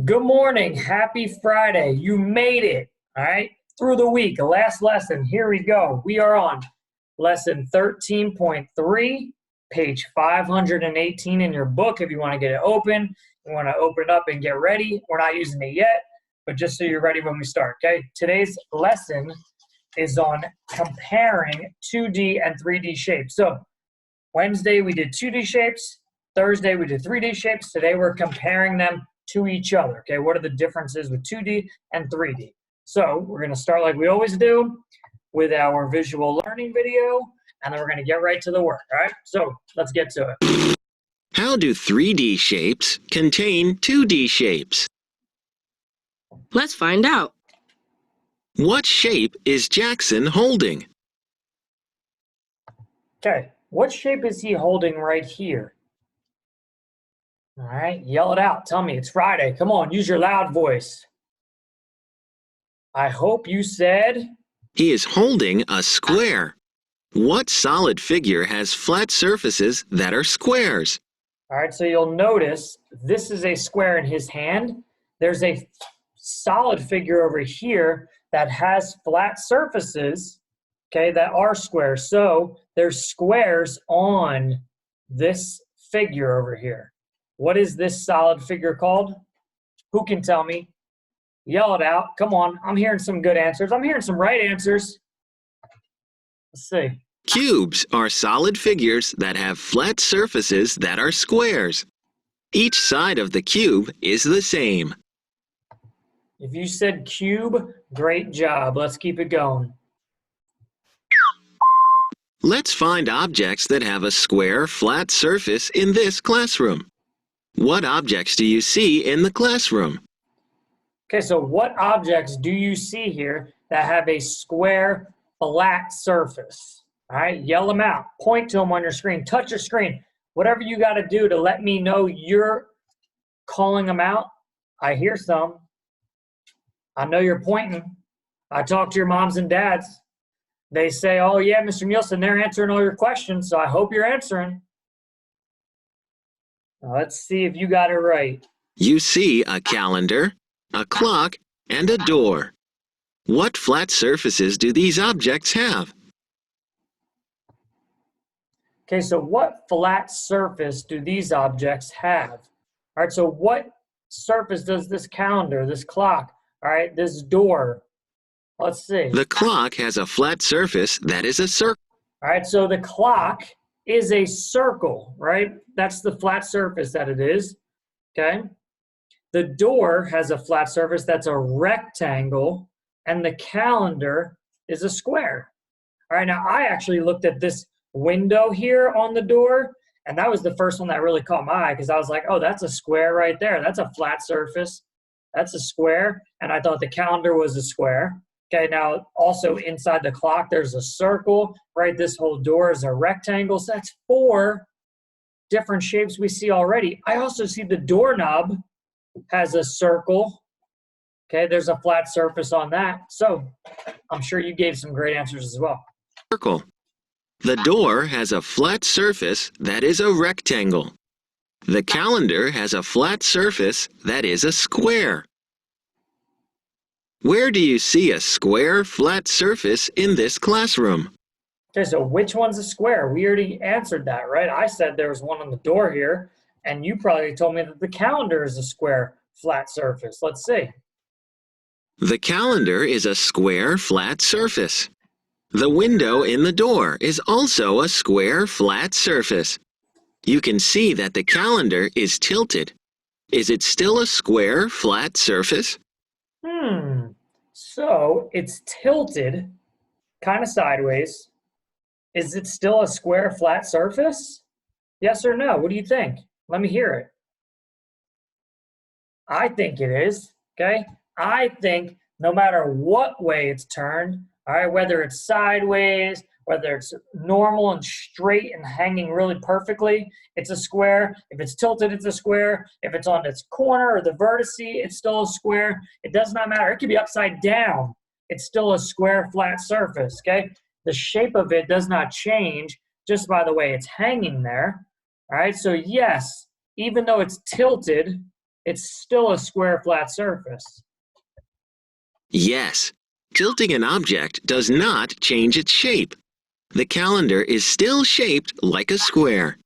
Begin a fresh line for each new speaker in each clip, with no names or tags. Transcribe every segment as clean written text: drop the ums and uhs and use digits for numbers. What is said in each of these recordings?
Good morning. Happy Friday. You made it, all right, through the week. Last lesson. Here we go. We are on lesson 13.3, page 518 in your book. If you want to get it open, you want to open it up and get ready. We're not using it yet, but just so you're ready when we start, okay? Today's lesson is on comparing 2D and 3D shapes. So Wednesday we did 2D shapes. Thursday we did 3D shapes. Today we're comparing them to each other. Okay, what are the differences with 2D and 3D? So we're going to start like we always do with our visual learning video, and then we're going to get right to the work. All right, so let's get to it.
How do 3D shapes contain 2D shapes?
Let's find out.
What shape is Jackson holding?
Okay, what shape is he holding right here? All right, yell it out. Tell me, it's Friday. Come on, use your loud voice. I hope you said...
He is holding a square. What solid figure has flat surfaces that are squares?
All right, so you'll notice this is a square in his hand. There's a solid figure over here that has flat surfaces, okay, that are squares. So there's squares on this figure over here. What is this solid figure called? Who can tell me? Yell it out. Come on. I'm hearing some good answers. I'm hearing some right answers. Let's see.
Cubes are solid figures that have flat surfaces that are squares. Each side of the cube is the same.
If you said cube, great job. Let's keep it going.
Let's find objects that have a square, flat surface in this classroom. What objects do you see in the classroom?
Okay, so what objects do you see here that have a square, flat surface? All right, yell them out. Point to them on your screen. Touch your screen. Whatever you got to do to let me know you're calling them out. I hear some. I know you're pointing. I talk to your moms and dads. They say, oh, yeah, Mr. Nielsen, they're answering all your questions, so I hope you're answering. Now, let's see if you got it right.
You see a calendar, a clock, and a door. What flat surfaces do these objects have?
Okay, so what flat surface do these objects have? All right, so what surface does this calendar, this clock, all right, this door? Let's see.
The clock has a flat surface that is a circle.
All right, so the clock is a circle, right? That's the flat surface that it is, okay? The door has a flat surface that's a rectangle, and the calendar is a square. All right, now I actually looked at this window here on the door, and that was the first one that really caught my eye because I was like, oh, that's a square right there. That's a flat surface. That's a square, and I thought the calendar was a square. Okay, now also inside the clock, there's a circle, right? This whole door is a rectangle. So that's 4 different shapes we see already. I also see the doorknob has a circle. Okay, there's a flat surface on that. So I'm sure you gave some great answers as well.
Circle. The door has a flat surface that is a rectangle. The calendar has a flat surface that is a square. Where do you see a square, flat surface in this classroom?
Okay, so which one's a square? We already answered that, right? I said there was one on the door here, and you probably told me that the calendar is a square, flat surface. Let's see.
The calendar is a square, flat surface. The window in the door is also a square, flat surface. You can see that the calendar is tilted. Is it still a square, flat surface?
So it's tilted, kind of sideways. Is it still a square, flat surface? Yes or no? What do you think? Let me hear it. I think it is, okay? I think no matter what way it's turned, all right, whether it's sideways, whether it's normal and straight and hanging really perfectly, it's a square. If it's tilted, it's a square. If it's on its corner or the vertice, it's still a square. It does not matter. It could be upside down. It's still a square, flat surface, okay? The shape of it does not change just by the way it's hanging there, all right? So yes, even though it's tilted, it's still a square flat surface.
Yes, tilting an object does not change its shape. The calendar is still shaped like a square.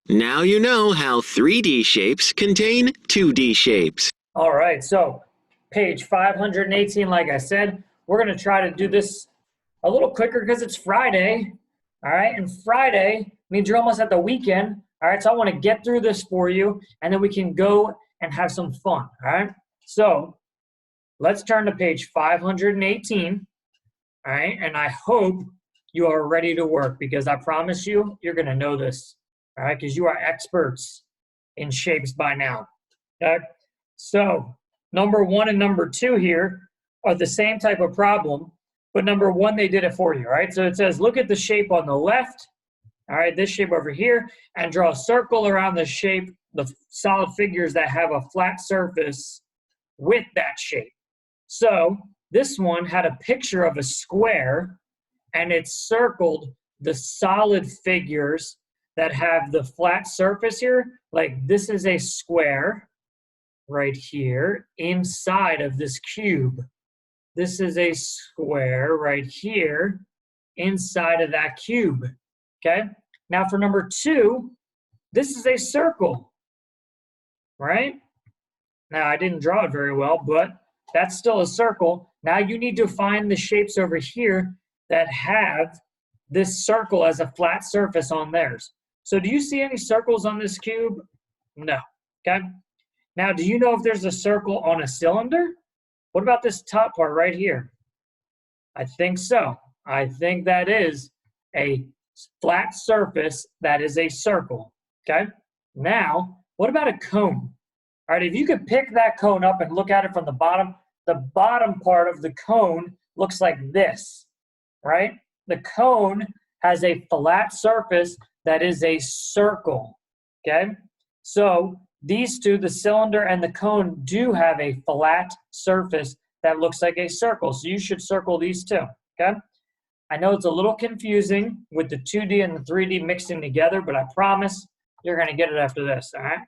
Now you know how 3D shapes contain 2D shapes.
All right, so page 518, like I said, we're going to try to do this a little quicker because it's Friday. All right, and Friday means you're almost at the weekend. All right, so I want to get through this for you, and then we can go and have some fun. All right, so let's turn to page 518. All right, and I hope you are ready to work because I promise you, you're going to know this. All right, because you are experts in shapes by now. Okay, so number 1 and number 2 here are the same type of problem, but number 1, they did it for you. All right, so it says, look at the shape on the left. All right, this shape over here, and draw a circle around the shape, the solid figures that have a flat surface with that shape. So this one had a picture of a square, and it circled the solid figures that have the flat surface here. Like this is a square right here inside of this cube. This is a square right here inside of that cube. Okay, now for number 2, this is a circle, right? Now I didn't draw it very well, but that's still a circle. Now you need to find the shapes over here that have this circle as a flat surface on theirs. So do you see any circles on this cube? No, okay? Now, do you know if there's a circle on a cylinder? What about this top part right here? I think so. I think that is a flat surface that is a circle, okay? Now, what about a cone? All right, if you could pick that cone up and look at it from the bottom part of the cone looks like this, right? The cone has a flat surface that is a circle, okay? So these two, the cylinder and the cone, do have a flat surface that looks like a circle. So you should circle these two, okay? I know it's a little confusing with the 2D and the 3D mixing together, but I promise you're going to get it after this, all right?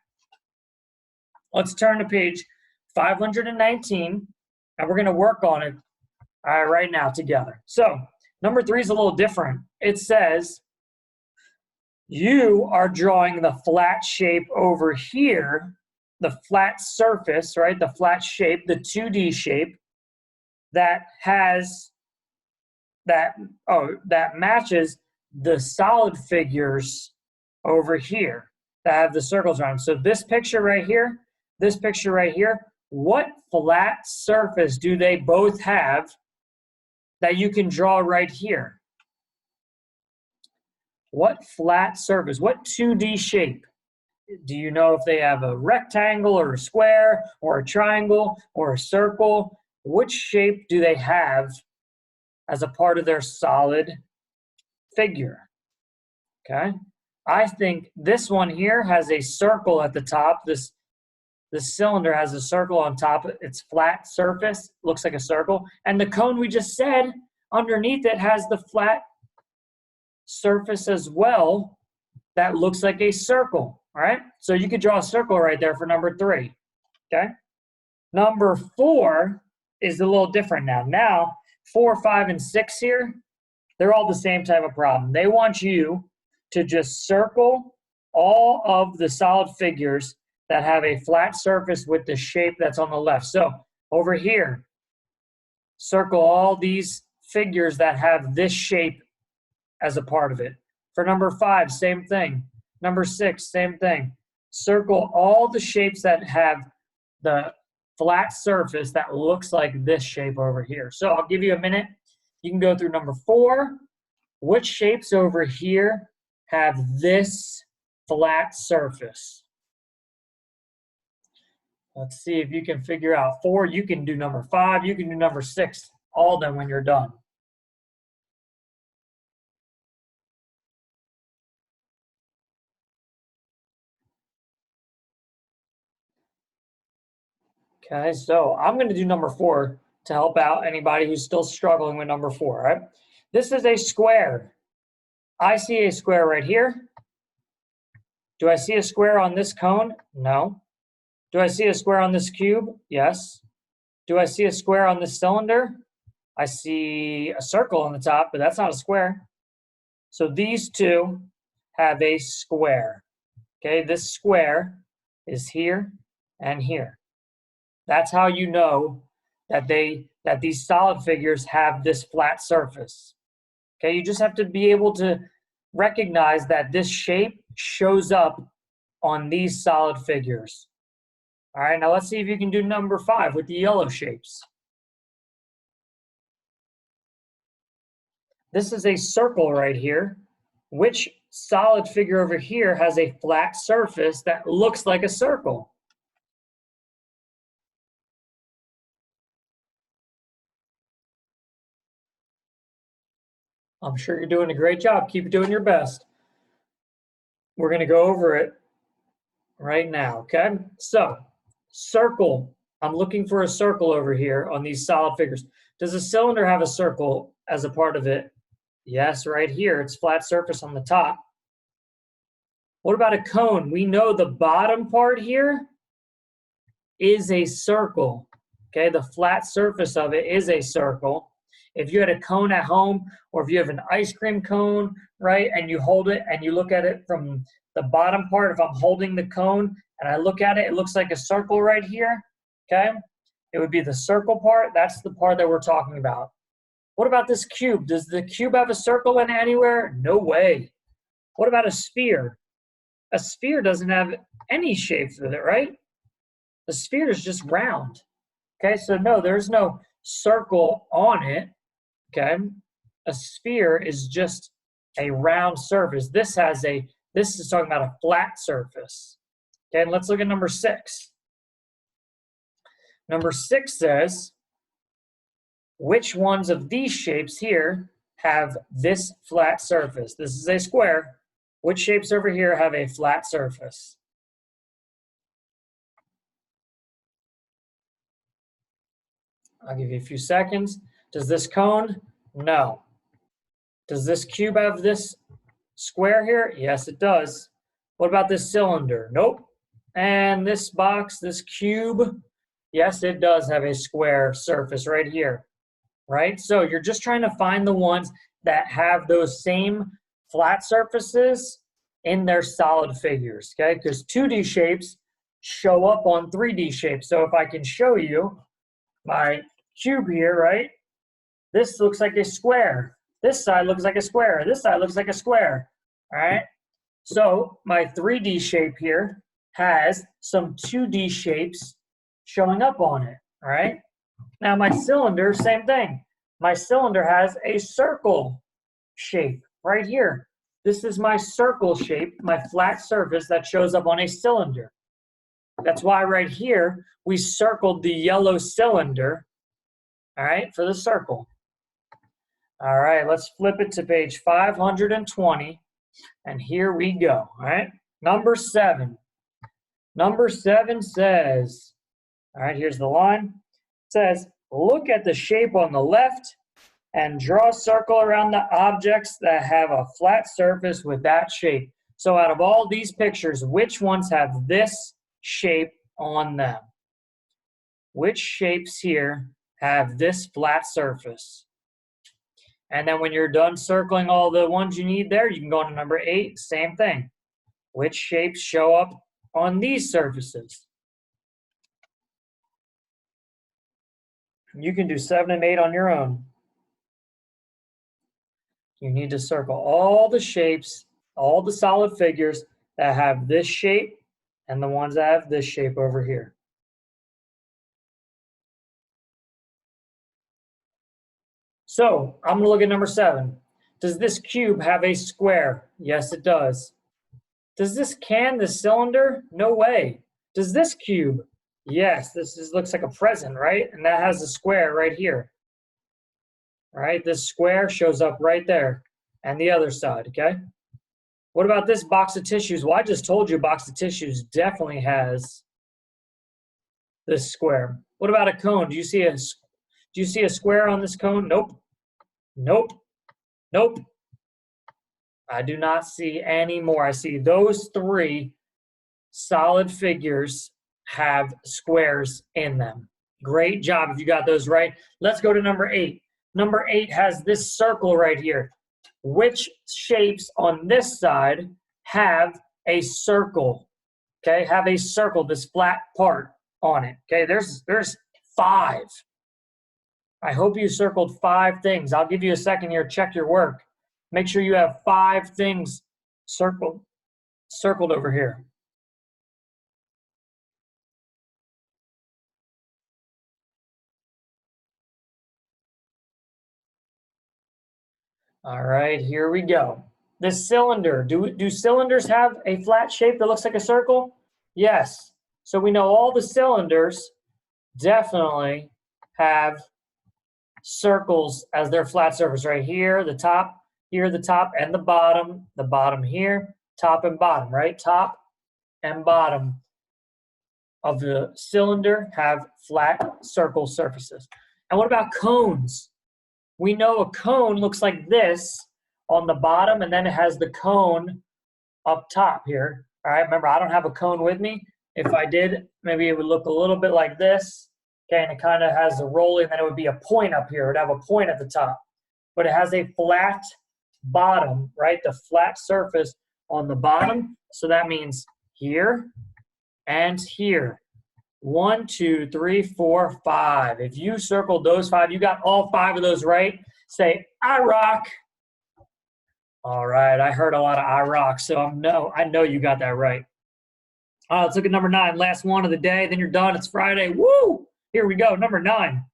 Let's turn to page 519, and we're going to work on it right now together. So number 3 is a little different. It says, you are drawing the flat shape over here, the flat surface, right? The flat shape, the 2D shape that has that matches the solid figures over here that have the circles around. So this picture right here, what flat surface do they both have that you can draw right here? What flat surface, what 2D shape? Do you know if they have a rectangle or a square or a triangle or a circle? Which shape do they have as a part of their solid figure? Okay, I think this one here has a circle at the top. This cylinder has a circle on top. Its flat surface looks like a circle. And the cone we just said, underneath it has the flat surface as well that looks like a circle, all right? So you could draw a circle right there for number 3, okay? Number 4 is a little different now. Now, 4, 5, and 6 here, they're all the same type of problem. They want you to just circle all of the solid figures that have a flat surface with the shape that's on the left. So over here, circle all these figures that have this shape as a part of it. For number 5, same thing. Number 6, same thing. Circle all the shapes that have the flat surface that looks like this shape over here. So I'll give you a minute. You can go through number 4. Which shapes over here have this flat surface? Let's see if you can figure out 4. You can do number 5. You can do number 6. All done when you're done. Okay, so I'm going to do number 4 to help out anybody who's still struggling with number 4, right? This is a square. I see a square right here. Do I see a square on this cone? No. Do I see a square on this cube? Yes. Do I see a square on this cylinder? I see a circle on the top, but that's not a square. So these two have a square. Okay, this square is here and here. That's how you know that these solid figures have this flat surface. Okay, you just have to be able to recognize that this shape shows up on these solid figures. All right, now let's see if you can do number 5 with the yellow shapes. This is a circle right here. Which solid figure over here has a flat surface that looks like a circle? I'm sure you're doing a great job. Keep doing your best. We're going to go over it right now, okay? So, circle. I'm looking for a circle over here on these solid figures. Does a cylinder have a circle as a part of it? Yes, right here. It's flat surface on the top. What about a cone? We know the bottom part here is a circle, okay? The flat surface of it is a circle. If you had a cone at home, or if you have an ice cream cone, right, and you hold it and you look at it from the bottom part, if I'm holding the cone and I look at it, it looks like a circle right here, okay? It would be the circle part. That's the part that we're talking about. What about this cube? Does the cube have a circle in it anywhere? No way. What about a sphere? A sphere doesn't have any shapes with it, right? The sphere is just round. Okay, so no, there's no circle on it. Okay, a sphere is just a round surface. This is talking about a flat surface. Okay, and let's look at number 6. Number 6 says, which ones of these shapes here have this flat surface? This is a square. Which shapes over here have a flat surface? I'll give you a few seconds. Does this cone? No. Does this cube have this square here? Yes, it does. What about this cylinder? Nope. And this box, this cube? Yes, it does have a square surface right here, right? So you're just trying to find the ones that have those same flat surfaces in their solid figures, okay? Because 2D shapes show up on 3D shapes. So if I can show you my cube here, right? This looks like a square. This side looks like a square. This side looks like a square, all right? So my 3D shape here has some 2D shapes showing up on it, all right? Now my cylinder, same thing. My cylinder has a circle shape right here. This is my circle shape, my flat surface that shows up on a cylinder. That's why right here we circled the yellow cylinder, all right, for the circle. All right, let's flip it to page 520, and here we go, all right? Number 7. Number 7 says, all right, here's the line. It says, look at the shape on the left and draw a circle around the objects that have a flat surface with that shape. So out of all these pictures, which ones have this shape on them? Which shapes here have this flat surface? And then when you're done circling all the ones you need there, you can go on to number 8, same thing. Which shapes show up on these surfaces? You can do 7 and 8 on your own. You need to circle all the shapes, all the solid figures that have this shape and the ones that have this shape over here. So I'm gonna look at number 7. Does this cube have a square? Yes, it does. Does this cylinder? No way. Does this cube? Yes, looks like a present, right? And that has a square right here. All right, this square shows up right there. And the other side, okay? What about this box of tissues? Well, I just told you a box of tissues definitely has this square. What about a cone? Do you see a square on this cone? Nope. Nope. Nope. I do not see any more. I see those three solid figures have squares in them. Great job if you got those right. Let's go to number 8. Number 8 has this circle right here. Which shapes on this side have a circle? Okay, have a circle, this flat part on it. Okay, there's 5. I hope you circled 5 things. I'll give you a second here, check your work. Make sure you have 5 things circled over here. All right, here we go. This cylinder, do cylinders have a flat shape that looks like a circle? Yes. So we know all the cylinders definitely have circles as their flat surface right here, the top, here, the top, and the bottom here, top and bottom, right? Top and bottom of the cylinder have flat circle surfaces. And what about cones? We know a cone looks like this on the bottom, and then it has the cone up top here. All right, remember, I don't have a cone with me. If I did, maybe it would look a little bit like this. Okay, and it kind of has a rolling, and then it would be a point up here. It would have a point at the top. But it has a flat bottom, right? The flat surface on the bottom. So that means here and here. 1, 2, 3, 4, 5. If you circled those 5, you got all 5 of those right. Say, I rock. All right, I heard a lot of I rock, so I know you got that right. Let's look at number 9, last one of the day. Then you're done. It's Friday. Woo! Here we go. Number 9.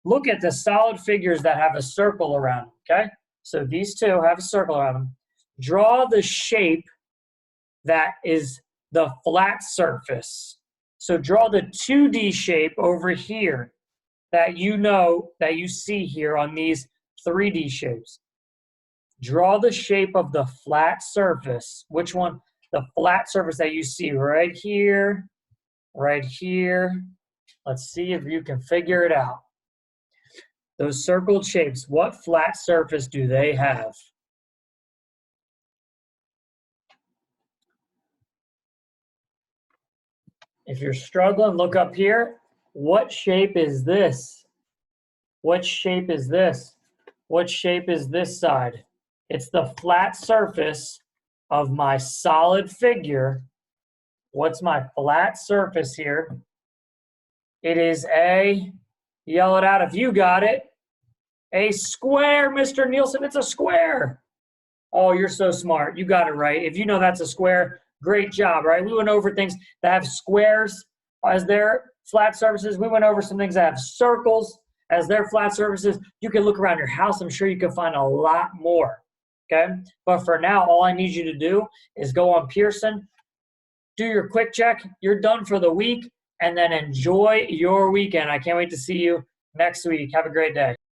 Look at the solid figures that have a circle around them. Okay, so these two have a circle around them. Draw the shape that is the flat surface. So draw the 2D shape over here that you know, that you see here on these 3D shapes. Draw the shape of the flat surface. Which one? The flat surface that you see right here, right here. Let's see if you can figure it out. Those circled shapes, what flat surface do they have? If you're struggling, look up here. What shape is this? What shape is this? What shape is this side? It's the flat surface of my solid figure. What's my flat surface here? It is yell it out if you got it, a square, Mr. Nielsen. It's a square. Oh, you're so smart. You got it right. If you know that's a square, great job, right? We went over things that have squares as their flat surfaces. We went over some things that have circles as their flat surfaces. You can look around your house. I'm sure you can find a lot more, okay? But for now, all I need you to do is go on Pearson, do your quick check. You're done for the week, and then enjoy your weekend. I can't wait to see you next week. Have a great day.